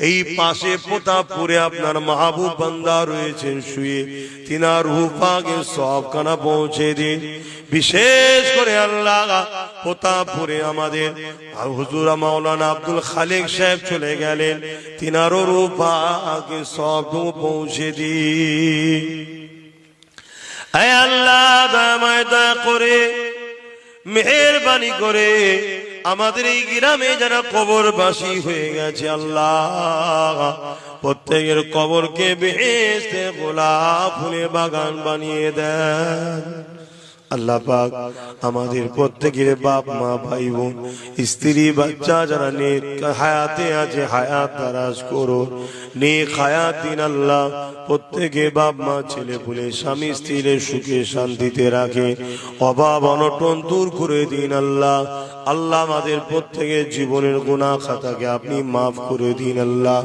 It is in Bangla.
এই পাশে প্রতাপপুরে আপনার মাহবুব বান্দা রয়েছেন শুয়ে, তিনার রূহ পাকে সবখানা পৌঁছে দিন। বিশেষ করে আল্লাহ প্রতাপপুরে আমাদের হুজুর মাওলানা আব্দুল খালেক সাহেব চলে গেলেন, তিনারও রূহ পাকে সবটুকু পৌঁছে দিন। আয় আল্লাহ দয়া করে মেহেরবানি করে আমাদের এই গ্রামে যারা কবরবাসী হয়ে গেছে আল্লাহ প্রত্যেকের কবরকে বেহেশতে গোলাপ ফুলের বাগান বানিয়ে দেন। আল্লাহ পাক আমাদের প্রত্যেকের বাপ মা ভাই বোন স্ত্রী বাচ্চা যারা নেক হায়াতে আছে হায়াত দারাজ করো, নেক হায়াত দিন আল্লাহ। প্রত্যেকে বাপ মা ছেলে পুলে স্বামী স্ত্রীর সুখে শান্তিতে রাখে, অভাব অনটন দূর করে দিন আল্লাহ। আল্লাহ আমাদের প্রত্যেকের জীবনের গুনাহ খাতাকে আপনি মাফ করে দিন আল্লাহ।